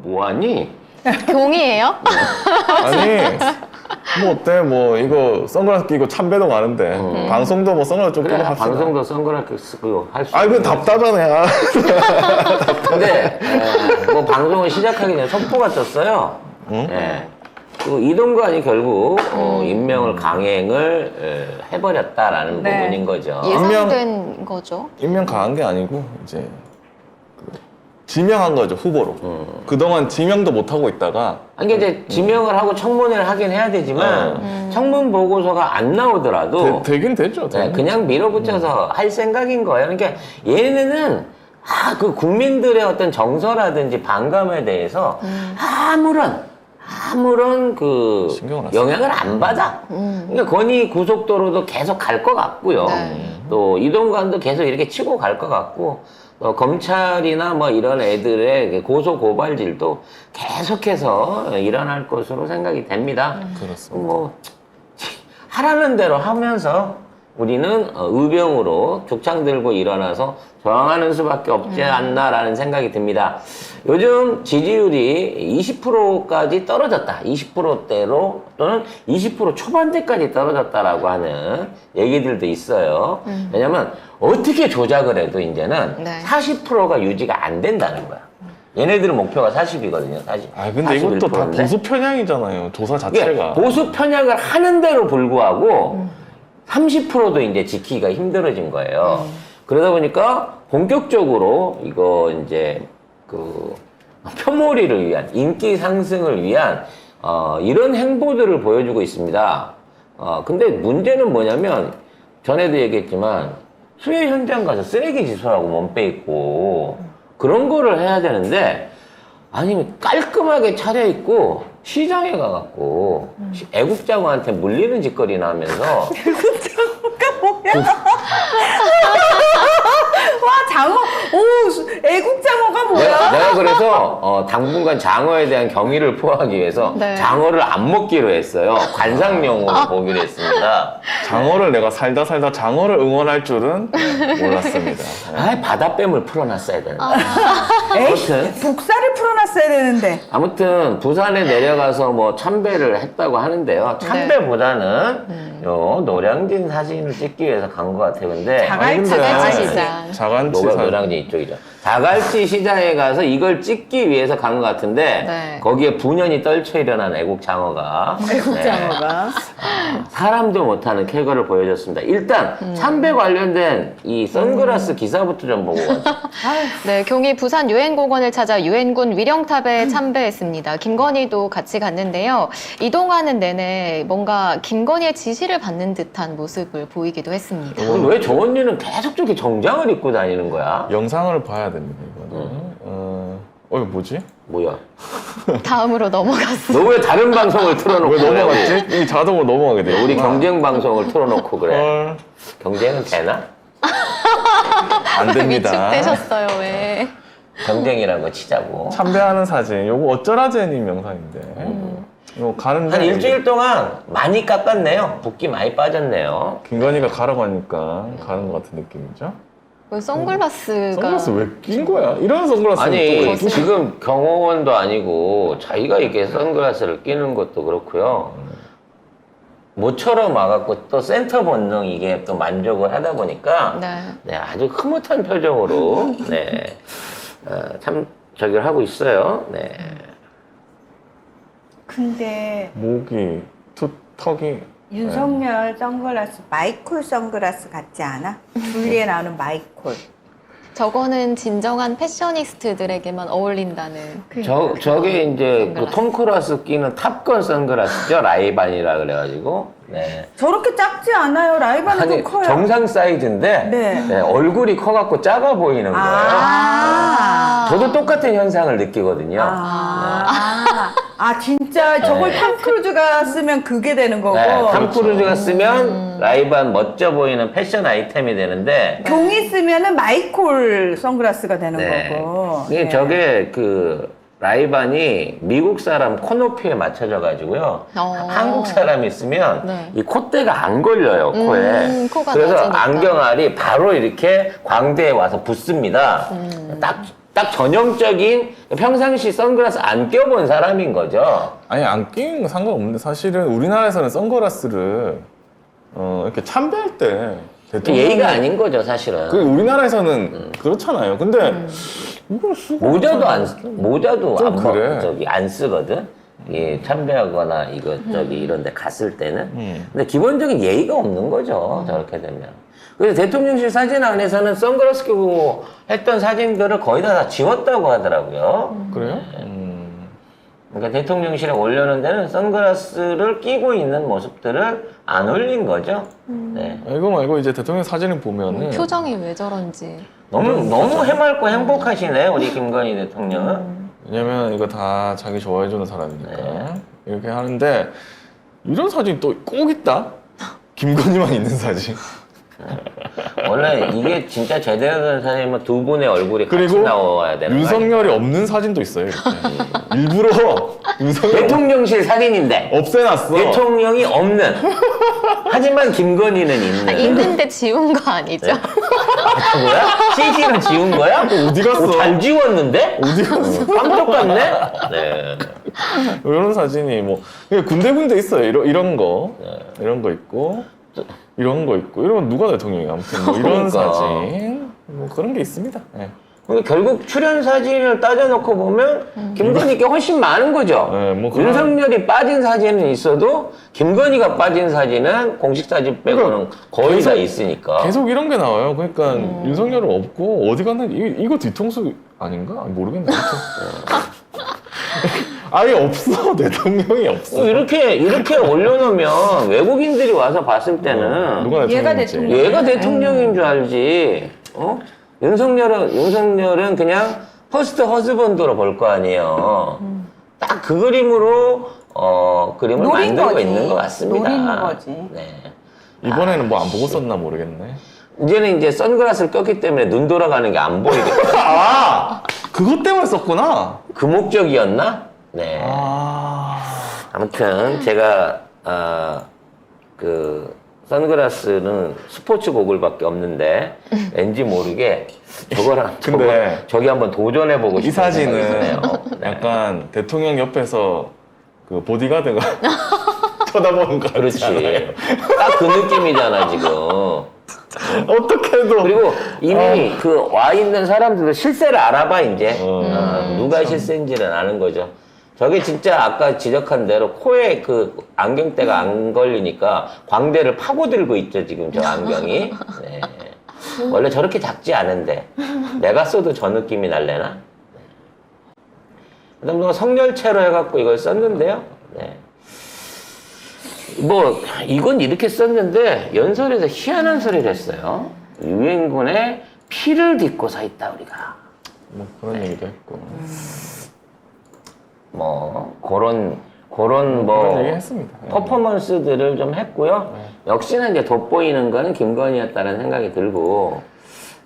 뭐하니? 경이에요? 아니 뭐 어때 뭐 이거 선글라스 끼고 참배도 가는데 방송도 뭐 선글라스 좀 끼고 그래, 합시다. 방송도 선글라스 쓰고 할 수. 아 이건 답답하네. 근데 뭐 방송을 시작하기 전에 속보가 떴어요. 예. 그 이동관이 결국 임명을 강행을 해버렸다라는 네. 부분인 거죠. 예상된 거죠. 임명 강한 게 아니고 이제 그 지명한 거죠 후보로. 그동안 지명도 못 하고 있다가 아니 이제 지명을 하고 청문회를 하긴 해야 되지만 청문 보고서가 안 나오더라도 되긴 되죠. 네, 그냥 밀어붙여서 할 생각인 거예요. 그러니까 얘네는 그 국민들의 어떤 정서라든지 반감에 대해서 아무런 그 신경을 안 써요. 영향을 안 받아. 그러니까 건의 고속도로도 계속 갈 것 같고요. 네. 또 이동관도 계속 이렇게 치고 갈 것 같고 검찰이나 뭐 이런 애들의 고소 고발질도 계속해서 일어날 것으로 생각이 됩니다. 그렇습니다. 뭐 하라는 대로 하면서 우리는 의병으로 족창 들고 일어나서 저항하는 수밖에 없지 않나라는 생각이 듭니다. 요즘 지지율이 20%까지 떨어졌다. 20%대로 또는 20% 초반대까지 떨어졌다라고 하는 얘기들도 있어요. 왜냐면 어떻게 조작을 해도 이제는 네. 40%가 유지가 안 된다는 거야. 얘네들은 목표가 40이거든요. 40. 아 근데 이것도 다 41%인데. 보수 편향이잖아요. 조사 이게 자체가. 보수 편향을 하는데도 불구하고 30%도 이제 지키기가 힘들어진 거예요. 그러다 보니까 본격적으로 이거 이제 그 표몰이를 위한 인기 상승을 위한 이런 행보들을 보여주고 있습니다. 근데 문제는 뭐냐면 전에도 얘기했지만 수해 현장 가서 쓰레기 지수라고 몸빼 있고 그런 거를 해야 되는데 아니면 깔끔하게 차려입고 시장에 가갖고 애국자고한테 물리는 짓거리나 하면서 애국자가 뭐야? 와 장어, 오 애국장어가 뭐야? 내가 그래서 당분간 장어에 대한 경의를 표하기 위해서 네. 장어를 안 먹기로 했어요. 관상용으로 보기로 했습니다. 장어를 내가 살다 장어를 응원할 줄은 몰랐습니다. 아, 바다뱀을 풀어놨어야 되는데. 에이, 아무튼 복사를 풀어놨어야 되는데. 아무튼 부산에 내려가서 뭐 참배를 했다고 하는데요. 참배보다는 요 노량진 사진을 찍기 위해서 간 것 같아요. 근데 자갈치 자갈치 시장. 자갈치 사 노량진 이쪽이죠. 자갈치 시장에 가서 이걸 찍기 위해서 간 것 같은데 네. 거기에 분연히 떨쳐 일어난 애국 장어가 애국장어가. 사람도 못하는 쾌거를 보여줬습니다. 일단 참배 관련된 이 선글라스 기사부터 좀 보고 가죠. 네, 경희 부산 유엔공원을 찾아 유엔군 위령탑에 참배했습니다. 김건희도 같이 갔는데요. 이동하는 내내 뭔가 김건희의 지시를 받는 듯한 모습을 보이기도 했습니다. 그럼 왜 저 언니는 계속 저렇게 정장을 입고 다니는 거야? 영상을 봐야 됩니다. 이거는. 이거 뭐지? 뭐야? 다음으로 넘어갔습니다. 너 왜 다른 방송을 틀어놓고 왜 그래? 넘어갔지? 이 자동으로 넘어가게 돼. 우리 경쟁 방송을 틀어놓고 그래. 헐, 경쟁은 되나? 안 됩니다. 위축되셨어요, 왜? 경쟁이란 거 치자고. 참배하는 사진. 요거 어쩌라제님 영상인데. 이거 가는데 한 일주일 동안 많이 깎았네요. 붓기 많이 빠졌네요. 김건희가 가라고 하니까 가는 것 같은 느낌이죠. 왜 선글라스가 선글라스 왜 낀 거야? 이런 선글라스는 아니 또 지금 경호원도 아니고 자기가 이렇게 선글라스를 끼는 것도 그렇고요. 모처럼 와갖고 또 센터 본능 이게 또 만족을 하다 보니까 네. 네, 아주 흐뭇한 표정으로 네, 참 저기를 하고 있어요. 네. 근데 목이, 턱이 윤석열 선글라스 마이콜 선글라스 같지 않아? 줄리에 나오는 마이콜. 저거는 진정한 패셔니스트들에게만 어울린다는 저게 이제 그 선글라스. 톰 크루스 끼는 탑건 선글라스죠. 라이반이라 그래가지고. 네. 저렇게 작지 않아요. 라이반은 아니 더 커요. 정상 사이즈인데 네. 네, 얼굴이 커갖고 작아 보이는 거예요. 아. 저도 똑같은 현상을 느끼거든요. 진짜 저걸 네. 탐 크루즈가 쓰면 그게 되는 거고. 네, 탐 크루즈가 쓰면 라이반 멋져 보이는 패션 아이템이 되는데 종이 쓰면은 마이콜 선글라스가 되는 네. 거고. 이게 네. 저게 그 라이반이 미국 사람 코높이에 맞춰져 가지고요. 한국 사람이 쓰면 네. 이 콧대가 안 걸려요, 코에. 코가 그래서 낮으니까. 안경알이 바로 이렇게 광대에 와서 붙습니다. 딱 딱 전형적인 평상시 선글라스 안 껴본 사람인 거죠. 아니 안 끼는 건 상관없는데 사실은 우리나라에서는 선글라스를 이렇게 참배할 때 대통령 예의가 아닌 거죠, 사실은. 그 우리나라에서는 그렇잖아요. 근데 이걸 쓰고 모자도 좀 안 그래. 저기 안 쓰거든. 예, 참배하거나 이거 저기 이런 데 갔을 때는. 근데 기본적인 예의가 없는 거죠. 저렇게 되면. 그래서 대통령실 사진 안에서는 선글라스 끼고 했던 사진들을 거의 다 지웠다고 하더라고요. 그래요? 그러니까 대통령실에 올려놓은 데는 선글라스를 끼고 있는 모습들을 안 올린 거죠. 네. 이거 말고 이제 대통령 사진을 보면은 표정이 왜 저런지. 너무 해맑고 행복하시네, 우리 김건희 대통령은. 왜냐면 이거 다 자기 좋아해주는 사람이니까 네. 이렇게 하는데 이런 사진 또 꼭 있다? 김건희만 있는 사진. 원래 이게 진짜 제대로 된 사진이면 두 분의 얼굴이 같이 그리고 나와야 되는 거예요. 윤석열이 없는 사진도 있어요. 이렇게. 일부러 윤석열 대통령실 사진인데 없애놨어. 대통령이 없는. 하지만 김건희는 있는. 있는데 지운 거 아니죠? 뭐야? CC로 지운 거야? 어디 갔어? 잘 지웠는데? 어디 갔어? 깜짝 같네? 네. 이런 사진이 뭐 그냥 군데군데 있어요. 이런 거 이런 거 있고 이런 거 있고 이런 건 누가 대통령이 아무튼 뭐 이런 그러니까. 사진 뭐 그런 게 있습니다. 네. 결국 출연 사진을 따져놓고 보면 김건희께 훨씬 많은 거죠. 네, 뭐 그런- 윤석열이 빠진 사진은 있어도 김건희가 빠진 사진은 공식 사진 빼고는 그러니까 거의 다 계속- 있으니까. 계속 이런 게 나와요. 그러니까 윤석열은 없고 어디 갔는지 이거 뒤통수 아닌가? 모르겠네. 아무튼. 아예 없어. 대통령이 없어. 이렇게 올려놓으면 외국인들이 와서 봤을 때는 누가 얘가 대통령인지. 대통령. 얘가 대통령인 줄 알지. 어? 윤석열은 그냥 퍼스트 허즈번드로 볼 거 아니에요. 딱 그 그림으로 그림을 노린 만들고 거지. 있는 것 같습니다. 노리는 거지. 네. 이번에는 뭐 안 보고 썼나 모르겠네. 이제는 이제 선글라스를 꼈기 때문에 눈 돌아가는 게 안 보이겠다. 아 그것 때문에 썼구나. 그 목적이었나? 네. 아 아무튼 제가 그 선글라스는 스포츠 고글밖에 없는데 왠지 모르게 저거랑 근데 저기 한번 도전해보고 이 싶은 생각이 사진은 드네요. 네. 약간 대통령 옆에서 그 보디가드가 쳐다보는 거 그렇지. 같잖아요. 딱 그 느낌이잖아 지금. 어떻게도 그리고 이미 그 와 있는 사람들도 실세를 알아봐 이제 누가 실세인지는 아는 거죠. 저게 진짜 아까 지적한 대로 코에 그 안경대가 안 걸리니까 광대를 파고들고 있죠 지금 저 안경이. 네. 원래 저렇게 작지 않은데 내가 써도 저 느낌이 날래나? 그다음 성열체로 해갖고 이걸 썼는데요. 네. 뭐 이건 이렇게 썼는데 연설에서 희한한 소리를 했어요. 유엔군의 피를 딛고 서 있다 우리가. 뭐 그런 얘기도 했고 뭐 그런 그런 뭐 얘기 했습니다. 네. 퍼포먼스들을 좀 했고요. 역시나 이제 돋보이는 거는 김건희였다는 생각이 들고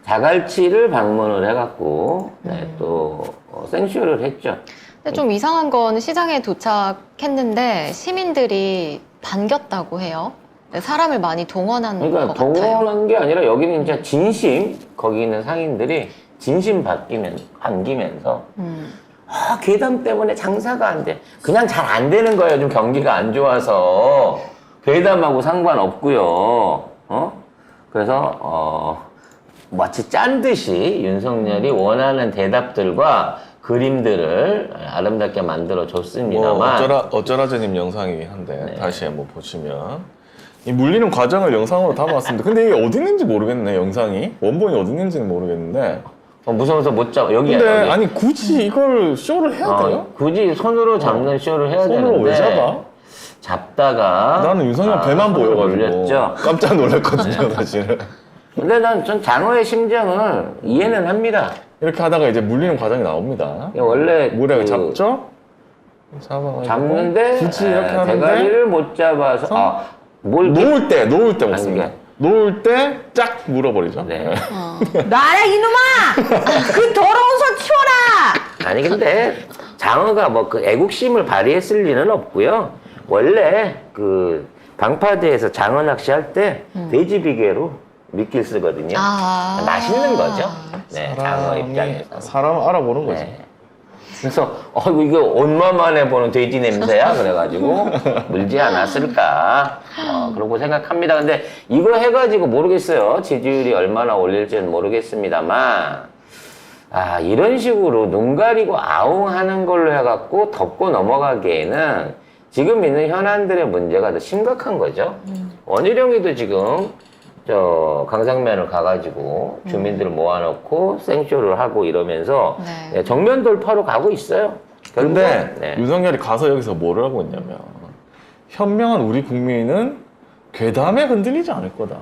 자갈치를 방문을 해갖고 네, 또 생쇼를 했죠. 근데 좀 이상한 건 시장에 도착했는데 시민들이 반겼다고 해요. 사람을 많이 동원한 그러니까 것 같아요. 동원한 게 아니라 여기는 이제 진심 거기 있는 상인들이 진심 반기면서 괴담 때문에 장사가 안 돼. 그냥 잘 안 되는 거예요. 좀 경기가 안 좋아서. 괴담하고 상관없고요. 그래서 마치 짠 듯이 윤석열이 원하는 대답들과 그림들을 아름답게 만들어 뭐 줬습니다만 어쩌라저님 영상이긴 한데 다시 한번 보시면 이 물리는 과정을 영상으로 담아왔습니다. 근데 이게 어디 있는지 모르겠네 영상이 원본이 어디 있는지는 모르겠는데 무서워서 못 잡아. 여기야. 근데 여기. 아니 굳이 이걸 쇼를 해야 돼요? 굳이 손으로 잡는 쇼를 해야 손으로 되는데 왜 잡아? 잡다가 나는 윤석열 배만 손을 보여가지고 올렸죠. 깜짝 놀랐거든요 사실은. 근데 전 장어의 심정을 이해는 합니다. 이렇게 하다가 이제 물리는 과정이 나옵니다. 원래 물에 그 잡죠? 잡아가지고 잡는데 굳이 이렇게 하는데 대가리를 못 잡아서 뭘 놓을 때 먹습니다. 아니, 놓을 때 쫙 물어버리죠. 네. 놔라 이놈아! 그 더러운 손 치워라! 아니 근데 장어가 뭐 그 애국심을 발휘했을 리는 없고요. 원래 그 방파제에서 장어 낚시할 때 돼지 비계로 미끼를 쓰거든요. 아. 맛있는 거죠. 네, 장어 사람이 입장에서. 사람 알아보는 거지. 네. 그래서 이거 얼마만에 보는 돼지 냄새야? 그래가지고 물지 않았을까 그러고 생각합니다. 근데 이거 해가지고 모르겠어요. 지지율이 얼마나 올릴지는 모르겠습니다만 이런 식으로 눈 가리고 아웅하는 걸로 해갖고 덮고 넘어가기에는 지금 있는 현안들의 문제가 더 심각한 거죠. 원희룡이도 지금 강상면을 가가지고 주민들을 모아놓고 생쇼를 하고 이러면서 네. 네, 정면 돌파로 가고 있어요. 근데 결국은, 네. 윤석열이 가서 여기서 뭐를 하고 있냐면 현명한 우리 국민은 괴담에 흔들리지 않을 거다.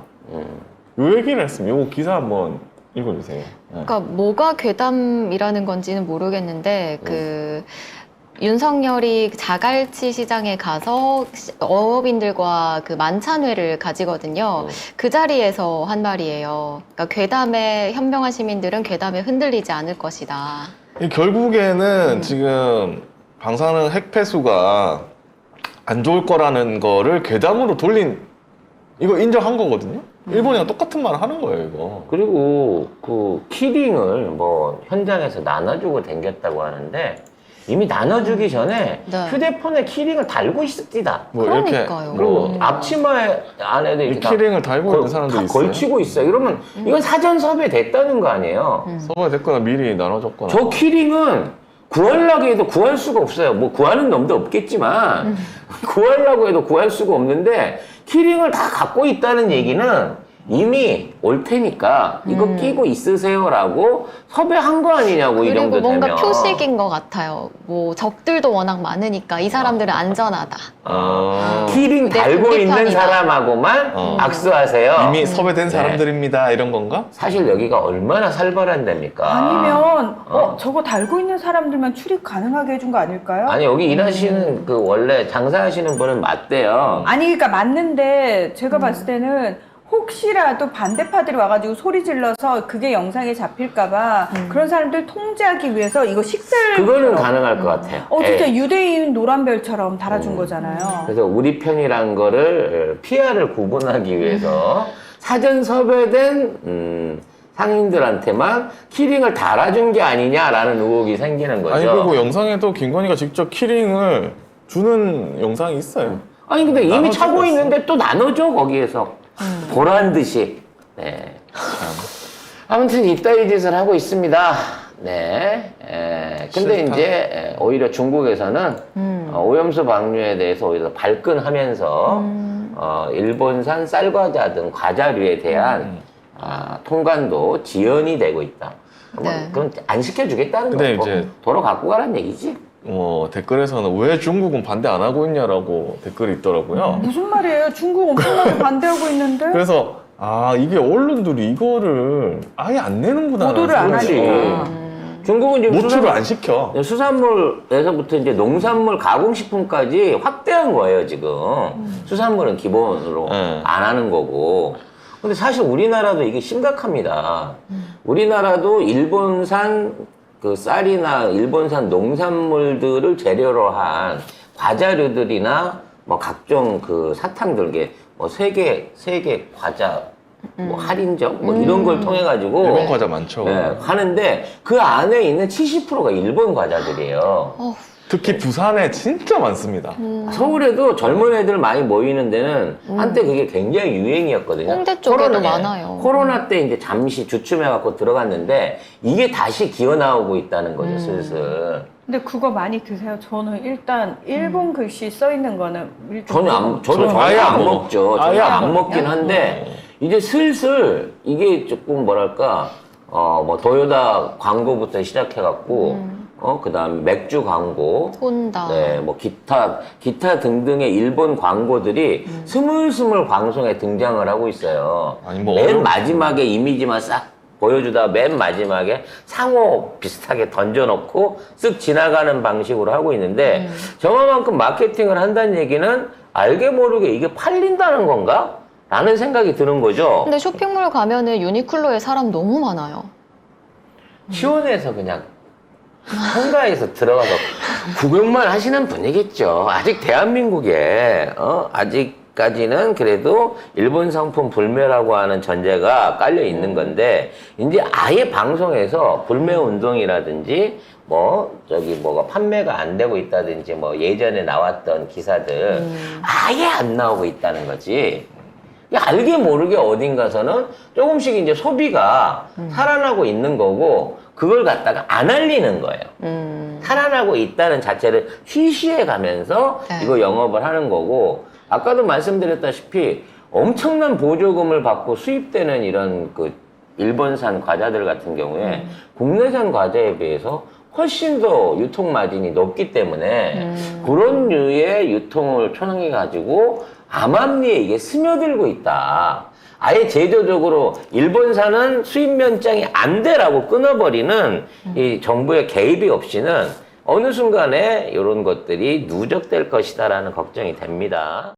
요 얘기를 했으면 요 기사 한번 읽어주세요. 네. 그러니까 뭐가 괴담이라는 건지는 모르겠는데 윤석열이 자갈치 시장에 가서 어업인들과 그 만찬회를 가지거든요. 그 자리에서 한 말이에요. 그러니까 괴담에 현명한 시민들은 괴담에 흔들리지 않을 것이다. 결국에는 지금 방사능 핵폐수가 안 좋을 거라는 거를 괴담으로 돌린 이거 인정한 거거든요. 일본이랑 똑같은 말을 하는 거예요, 이거. 그리고 그 키링을 뭐 현장에서 나눠주고 댕겼다고 하는데 이미 나눠주기 전에 네. 휴대폰에 키링을 달고 있었디다. 뭐 그러니까요. 그리고 앞치마 안에도 이 이렇게 키링을 달고 있는 사람도 다 있어요. 걸치고 있어요. 이러면 이건 사전 섭외됐다는 거 아니에요. 서버에 됐거나 미리 나눠줬거나. 저 키링은 구하려고 해도 구할 수가 없어요. 뭐 구하는 놈도 없겠지만 구하려고 해도 구할 수가 없는데 키링을 다 갖고 있다는 얘기는 이미 올 테니까 이거 끼고 있으세요라고 섭외한 거 아니냐고 이 그리고 정도 뭔가 되면. 표식인 것 같아요. 뭐 적들도 워낙 많으니까 이 사람들은 안전하다. 키링 내 달고 우리 있는 편이다. 사람하고만 악수하세요. 이미 섭외된 사람들입니다. 이런 건가? 사실 여기가 얼마나 살벌한 데입니까? 아니면 저거 달고 있는 사람들만 출입 가능하게 해준 거 아닐까요? 아니 여기 일하시는 그 원래 장사하시는 분은 맞대요. 아니 그러니까 맞는데 제가 봤을 때는 혹시라도 반대파들이 와가지고 소리 질러서 그게 영상에 잡힐까봐 그런 사람들 통제하기 위해서 이거 식별 그거는 가능할 것 같아요. 진짜 예. 유대인 노란별처럼 달아준 거잖아요. 그래서 우리 편이란 거를 PR을 구분하기 위해서 사전 섭외된 상인들한테만 키링을 달아준 게 아니냐라는 의혹이 생기는 거죠. 아니 그리고 영상에도 김건희가 직접 키링을 주는 영상이 있어요. 아니 근데 이미 나눠주고 차고 있어. 있는데 또 나눠줘 거기에서 보란 듯이. 네. 아무튼 이따위 짓을 하고 있습니다. 네. 근데 싫다. 이제 오히려 중국에서는 오염수 방류에 대해서 오히려 발끈하면서 일본산 쌀과자 등 과자류에 대한 통관도 지연이 되고 있다. 네. 그럼 안 시켜주겠다는 근데 거고 이제- 도로 갖고 가라는 얘기지. 댓글에서는 왜 중국은 반대 안 하고 있냐라고 댓글이 있더라고요. 무슨 말이에요? 중국 엄청나게 반대하고 있는데 그래서 이게 언론들이 이거를 아예 안 내는구나. 보도를 안 그렇지. 하니까. 중국은 지금 노출을 안 시켜. 수산물에서부터 이제 농산물 가공식품까지 확대한 거예요, 지금. 수산물은 기본으로 네. 안 하는 거고. 근데 사실 우리나라도 이게 심각합니다. 우리나라도 일본산 그 쌀이나 일본산 농산물들을 재료로 한 과자류들이나 뭐 각종 그 사탕들, 이게 뭐 세계 과자, 뭐 할인점, 뭐 이런 걸 통해 가지고 일본 과자 많죠. 하는데 그 안에 있는 70%가 일본 과자들이에요. 특히 부산에 진짜 많습니다. 서울에도 젊은 애들 많이 모이는 데는 한때 그게 굉장히 유행이었거든요. 홍대 쪽에도 많아요. 코로나 때 이제 잠시 주춤해갖고 들어갔는데 이게 다시 기어 나오고 있다는 거죠, 슬슬. 근데 그거 많이 드세요. 저는 일단 일본 글씨 써 있는 거는 저는 저는 아예 아예 안 안 먹죠. 아예 저는 안 안 먹긴 한데 이제 슬슬 이게 조금 뭐랄까 뭐 도요타 광고부터 시작해갖고 그다음 맥주 광고, 혼다. 네, 뭐 기타 등등의 일본 광고들이 스물스물 방송에 등장을 하고 있어요. 아니, 뭐 맨 어려운- 마지막에 이미지만 싹 보여주다 맨 마지막에 상호 비슷하게 던져놓고 쓱 지나가는 방식으로 하고 있는데 저만큼 마케팅을 한다는 얘기는 알게 모르게 이게 팔린다는 건가? 라는 생각이 드는 거죠. 근데 쇼핑몰 가면은 유니클로에 사람 너무 많아요. 시원해서 그냥 한가에서 들어가서 구경만 하시는 분이겠죠. 아직 대한민국에 아직까지 아직까지는 그래도 일본 상품 불매라고 하는 전제가 깔려 있는 건데, 이제 아예 방송에서 불매 운동이라든지, 뭐가 판매가 안 되고 있다든지, 뭐 예전에 나왔던 기사들 아예 안 나오고 있다는 거지. 알게 모르게 어딘가서는 조금씩 이제 소비가 살아나고 있는 거고, 그걸 갖다가 안 알리는 거예요. 살아나고 있다는 자체를 쉬쉬해 가면서 네. 이거 영업을 하는 거고, 아까도 말씀드렸다시피 엄청난 보조금을 받고 수입되는 이런 그 일본산 과자들 같은 경우에 국내산 과자에 비해서 훨씬 더 유통 마진이 높기 때문에 그런 류의 유통을 초능해 가지고 암암리에 이게 스며들고 있다. 아예 제도적으로 일본산은 수입 면장이 안 돼라고 끊어버리는 이 정부의 개입이 없이는 어느 순간에 이런 것들이 누적될 것이다라는 걱정이 됩니다.